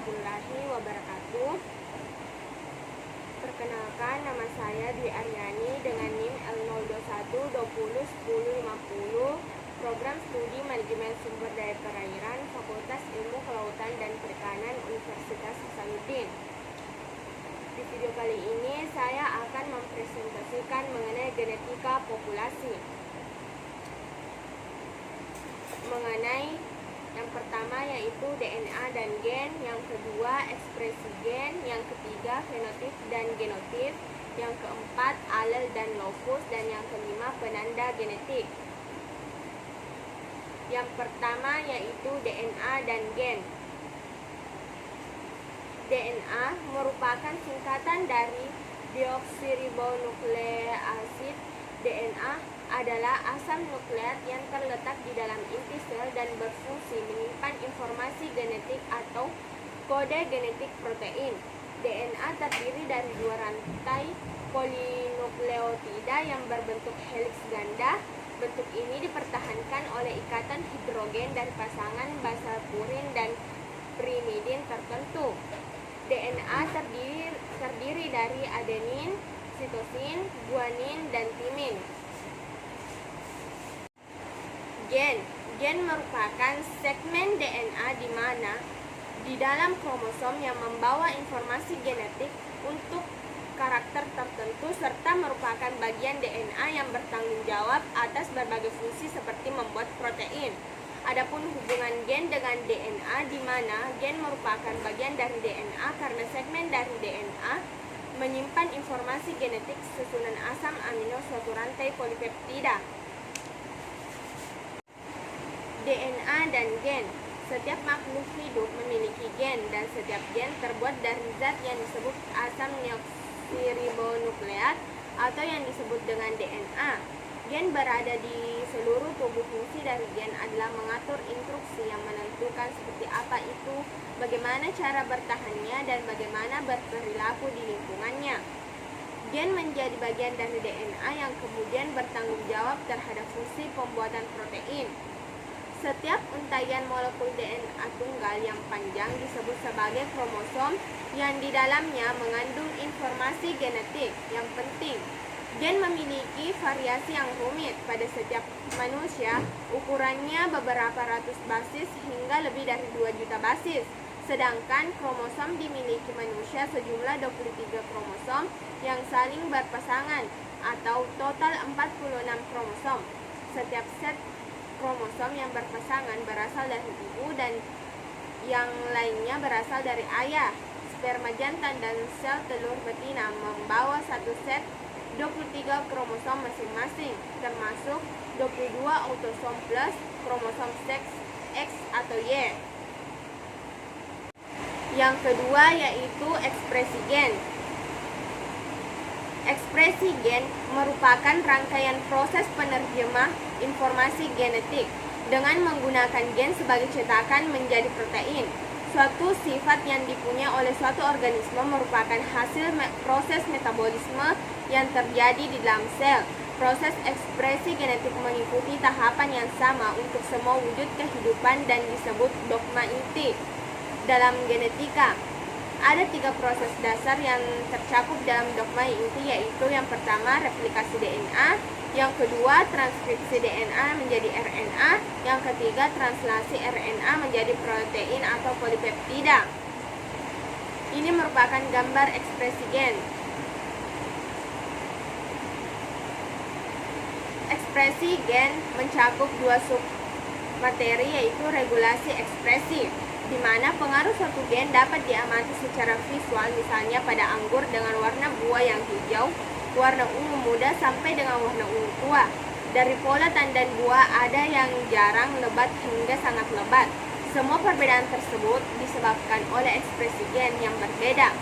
warahmatullahi wabarakatuh. Perkenalkan, nama saya Dwi Aryani dengan NIM L021201050, Program Studi Manajemen Sumber Daya Perairan, Fakultas Ilmu Kelautan dan Perikanan, Universitas Hasanuddin. Di video kali ini saya akan mempresentasikan mengenai genetika populasi. Mengenai yang pertama yaitu DNA dan gen, yang kedua ekspresi gen, yang ketiga fenotip dan genotip, yang keempat alel dan locus, dan yang kelima penanda genetik. Yang pertama yaitu DNA dan gen. DNA merupakan singkatan dari deoksiribonukleasid. DNA adalah asam nukleat yang terletak di dalam inti sel dan berfungsi menyimpan informasi genetik atau kode genetik protein. DNA terdiri dari dua rantai polinukleotida yang berbentuk heliks ganda. Bentuk ini dipertahankan oleh ikatan hidrogen dari pasangan basa purin dan pirimidin tertentu. DNA terdiri dari adenin, sitosin, guanin, dan timin. Gen merupakan segmen DNA di mana di dalam kromosom yang membawa informasi genetik untuk karakter tertentu serta merupakan bagian DNA yang bertanggung jawab atas berbagai fungsi seperti membuat protein. Adapun hubungan gen dengan DNA di mana gen merupakan bagian dari DNA karena segmen dari DNA menyimpan informasi genetik susunan asam amino suatu rantai polipeptida. DNA dan gen. Setiap makhluk hidup memiliki gen dan setiap gen terbuat dari zat yang disebut asam deoksiribonukleat atau yang disebut dengan DNA. Gen berada di seluruh tubuh. Fungsi dari gen adalah mengatur instruksi yang menentukan seperti apa itu, bagaimana cara bertahannya, dan bagaimana berperilaku di lingkungannya. Gen menjadi bagian dari DNA yang kemudian bertanggung jawab terhadap fungsi pembuatan protein. Setiap untaian molekul DNA tunggal yang panjang disebut sebagai kromosom yang di dalamnya mengandung informasi genetik yang penting. Gen memiliki variasi yang rumit pada setiap manusia, ukurannya beberapa ratus basis hingga lebih dari 2 juta basis. Sedangkan kromosom dimiliki manusia sejumlah 23 kromosom yang saling berpasangan atau total 46 kromosom. Setiap set kromosom yang berpasangan berasal dari ibu dan yang lainnya berasal dari ayah. Sperma jantan dan sel telur betina membawa satu set 23 kromosom masing-masing, termasuk 22 autosom plus kromosom seks X atau Y. Yang kedua yaitu ekspresi gen. Ekspresi gen merupakan rangkaian proses penerjemah informasi genetik dengan menggunakan gen sebagai cetakan menjadi protein. Suatu sifat yang dipunyai oleh suatu organisme merupakan hasil proses metabolisme yang terjadi di dalam sel. Proses ekspresi genetik mengikuti tahapan yang sama untuk semua wujud kehidupan dan disebut dogma inti dalam genetika. Ada 3 proses dasar yang tercakup dalam dogma inti, yaitu yang pertama replikasi DNA, yang kedua transkripsi DNA menjadi RNA, yang ketiga translasi RNA menjadi protein atau polipeptida. Ini merupakan gambar ekspresi gen. Ekspresi gen mencakup 2 submateri, yaitu regulasi ekspresi, di mana pengaruh suatu gen dapat diamati secara visual, misalnya pada anggur dengan warna buah yang hijau, warna ungu muda sampai dengan warna ungu tua. Dari pola tandan buah ada yang jarang lebat hingga sangat lebat. Semua perbedaan tersebut disebabkan oleh ekspresi gen yang berbeda.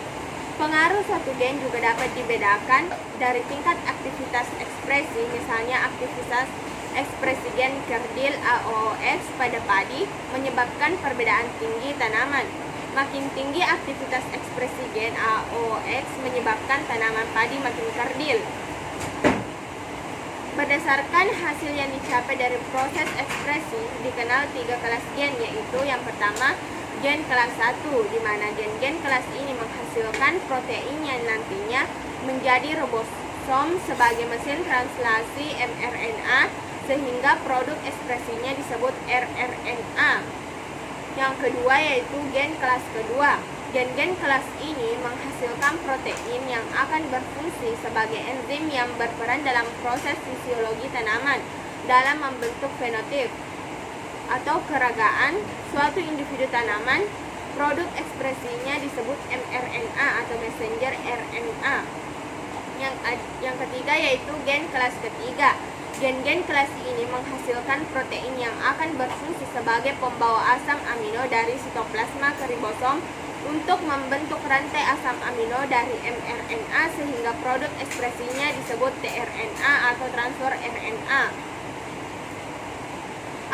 Pengaruh suatu gen juga dapat dibedakan dari tingkat aktivitas ekspresi, misalnya aktivitas ekspresi gen kerdil AOX pada padi menyebabkan perbedaan tinggi tanaman. Makin tinggi aktivitas ekspresi gen AOX menyebabkan tanaman padi makin kerdil. Berdasarkan hasil yang dicapai dari proses ekspresi, dikenal 3 kelas gen, yaitu yang pertama gen kelas 1, di mana gen-gen kelas ini menghasilkan protein yang nantinya menjadi ribosom sebagai mesin translasi mRNA, sehingga produk ekspresinya disebut rRNA. Yang kedua yaitu gen kelas kedua. Gen-gen kelas ini menghasilkan protein yang akan berfungsi sebagai enzim yang berperan dalam proses fisiologi tanaman dalam membentuk fenotip atau keragaan suatu individu tanaman. Produk ekspresinya disebut mRNA atau messenger RNA. Yang ketiga yaitu gen kelas ketiga. Gen-gen kelas ini menghasilkan protein yang akan berfungsi sebagai pembawa asam amino dari sitoplasma ke ribosom untuk membentuk rantai asam amino dari mRNA, sehingga produk ekspresinya disebut tRNA atau transfer RNA.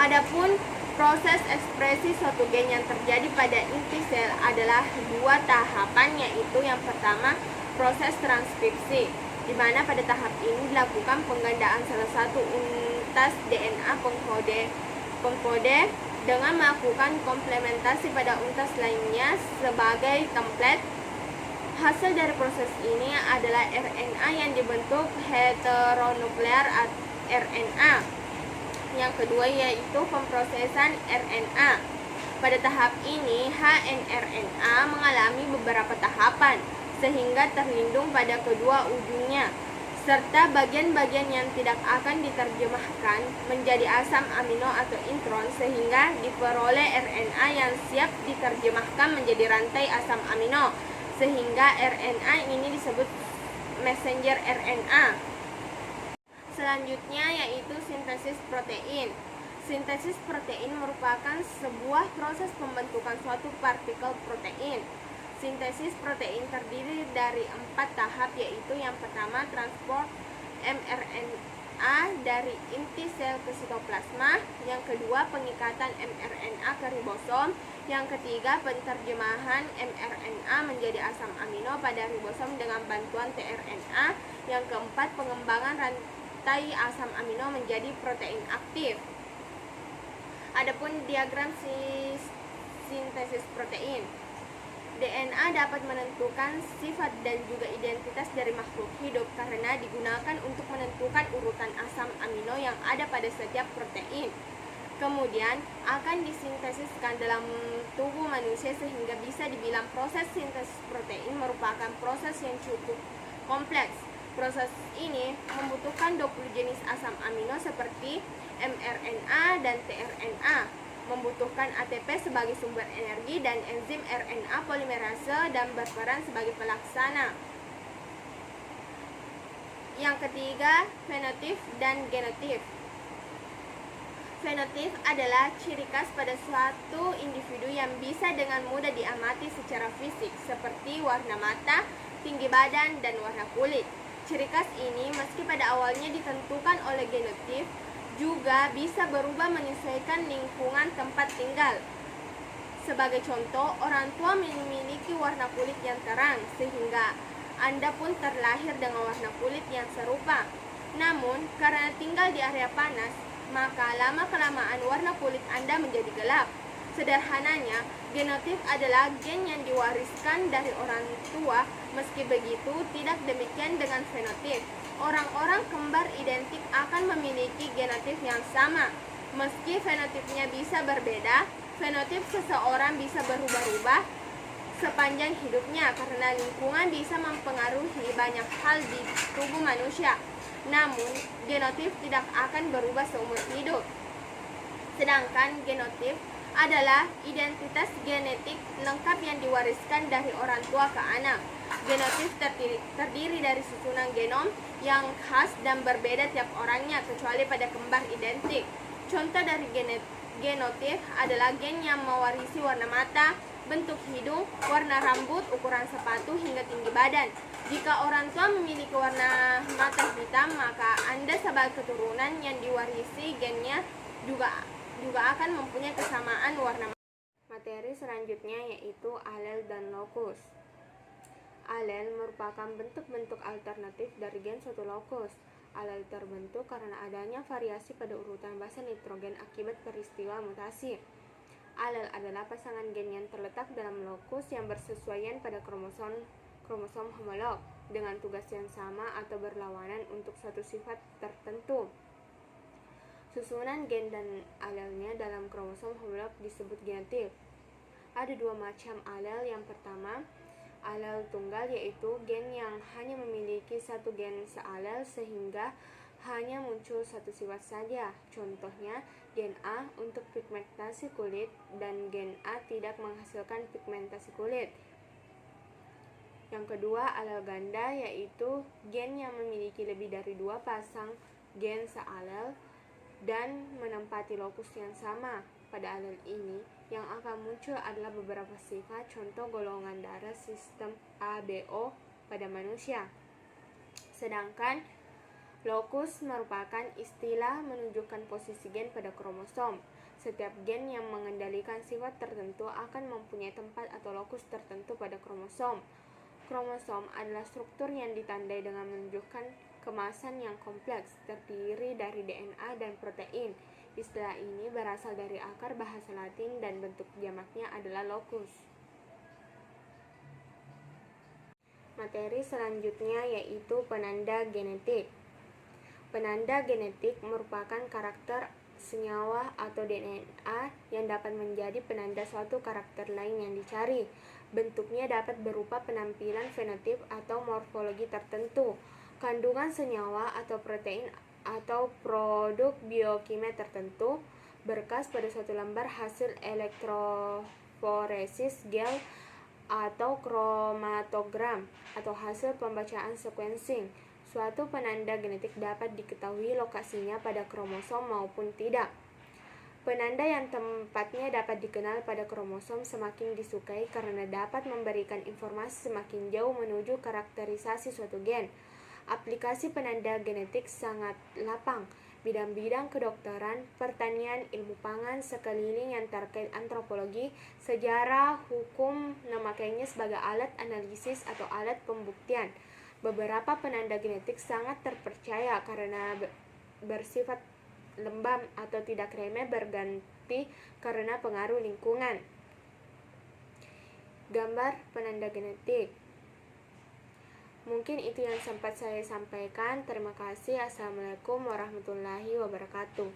Adapun proses ekspresi suatu gen yang terjadi pada inti sel adalah dua tahapan, yaitu yang pertama proses transkripsi, di mana pada tahap ini dilakukan penggandaan salah satu untas DNA pengkode dengan melakukan komplementasi pada untas lainnya sebagai template. Hasil dari proses ini adalah RNA yang dibentuk heteronuklear RNA. Yang kedua yaitu pemrosesan RNA. Pada tahap ini hnRNA mengalami beberapa tahapan sehingga terlindung pada kedua ujungnya, serta bagian-bagian yang tidak akan diterjemahkan menjadi asam amino atau intron, sehingga diperoleh RNA yang siap diterjemahkan menjadi rantai asam amino, sehingga RNA ini disebut messenger RNA. Selanjutnya yaitu sintesis protein. Sintesis protein merupakan sebuah proses pembentukan suatu partikel protein. Sintesis protein terdiri dari 4 tahap, yaitu yang pertama transport mRNA dari inti sel ke sitoplasma, yang kedua pengikatan mRNA ke ribosom, yang ketiga penterjemahan mRNA menjadi asam amino pada ribosom dengan bantuan tRNA, yang keempat pengembangan rantai asam amino menjadi protein aktif. Adapun diagram sintesis protein. DNA dapat menentukan sifat dan juga identitas dari makhluk hidup karena digunakan untuk menentukan urutan asam amino yang ada pada setiap protein. Kemudian akan disintesiskan dalam tubuh manusia, sehingga bisa dibilang proses sintesis protein merupakan proses yang cukup kompleks. Proses ini membutuhkan 20 jenis asam amino seperti mRNA dan tRNA, membutuhkan ATP sebagai sumber energi dan enzim RNA polimerase dan berperan sebagai pelaksana. Yang ketiga, fenotip dan genotip. Fenotip adalah ciri khas pada suatu individu yang bisa dengan mudah diamati secara fisik, seperti warna mata, tinggi badan, dan warna kulit. Ciri khas ini meski pada awalnya ditentukan oleh genotip, juga bisa berubah menyesuaikan lingkungan tempat tinggal. Sebagai contoh, orang tua memiliki warna kulit yang terang, sehingga Anda pun terlahir dengan warna kulit yang serupa. Namun, karena tinggal di area panas, maka lama-kelamaan warna kulit Anda menjadi gelap. Sederhananya, genotip adalah gen yang diwariskan dari orang tua. Meski begitu, tidak demikian dengan fenotip. Orang-orang kembar identik akan memiliki genotip yang sama. Meski fenotipnya bisa berbeda, fenotip seseorang bisa berubah-ubah sepanjang hidupnya karena lingkungan bisa mempengaruhi banyak hal di tubuh manusia. Namun, genotip tidak akan berubah seumur hidup. Sedangkan genotip adalah identitas genetik lengkap yang diwariskan dari orang tua ke anak. Genotip terdiri dari susunan genom yang khas dan berbeda tiap orangnya, kecuali pada kembar identik. Contoh dari genotip adalah gen yang mewarisi warna mata, bentuk hidung, warna rambut, ukuran sepatu, hingga tinggi badan. Jika orang tua memiliki warna mata hitam, maka Anda sebagai keturunan yang diwarisi gennya juga akan mempunyai kesamaan warna mata. Materi selanjutnya yaitu alel dan lokus. Alel merupakan bentuk-bentuk alternatif dari gen suatu lokus. Alel terbentuk karena adanya variasi pada urutan basa nitrogen akibat peristiwa mutasi. Alel adalah pasangan gen yang terletak dalam lokus yang bersesuaian pada kromosom homolog dengan tugas yang sama atau berlawanan untuk suatu sifat tertentu. Susunan gen dan alelnya dalam kromosom homolog disebut genotip. Ada dua macam alel. Yang pertama, alel tunggal, yaitu gen yang hanya memiliki satu gen sealel sehingga hanya muncul satu sifat saja. Contohnya, gen A untuk pigmentasi kulit dan gen A tidak menghasilkan pigmentasi kulit. Yang kedua, alel ganda, yaitu gen yang memiliki lebih dari dua pasang gen sealel dan menempati lokus yang sama. Pada alel ini, yang akan muncul adalah beberapa sifat, contoh golongan darah sistem ABO pada manusia. Sedangkan lokus merupakan istilah menunjukkan posisi gen pada kromosom. Setiap gen yang mengendalikan sifat tertentu akan mempunyai tempat atau lokus tertentu pada kromosom. Kromosom adalah struktur yang ditandai dengan menunjukkan kemasan yang kompleks, terdiri dari DNA dan protein. Istilah ini berasal dari akar bahasa Latin dan bentuk jamaknya adalah locus. Materi selanjutnya yaitu penanda genetik. Penanda genetik merupakan karakter senyawa atau DNA yang dapat menjadi penanda suatu karakter lain yang dicari. Bentuknya dapat berupa penampilan fenotip atau morfologi tertentu, kandungan senyawa atau protein atau produk biokimia tertentu, berkas pada suatu lembar hasil elektroforesis gel atau kromatogram, atau hasil pembacaan sequencing. Suatu penanda genetik dapat diketahui lokasinya pada kromosom maupun tidak. Penanda yang tempatnya dapat dikenal pada kromosom semakin disukai karena dapat memberikan informasi semakin jauh menuju karakterisasi suatu gen. Aplikasi penanda genetik sangat lapang. Bidang-bidang kedokteran, pertanian, ilmu pangan, sekeliling yang terkait antropologi, sejarah, hukum memakainya sebagai alat analisis atau alat pembuktian. Beberapa penanda genetik sangat terpercaya karena bersifat lembab atau tidak remeh berganti karena pengaruh lingkungan. Gambar penanda genetik. Mungkin itu yang sempat saya sampaikan. Terima kasih. Assalamualaikum warahmatullahi wabarakatuh.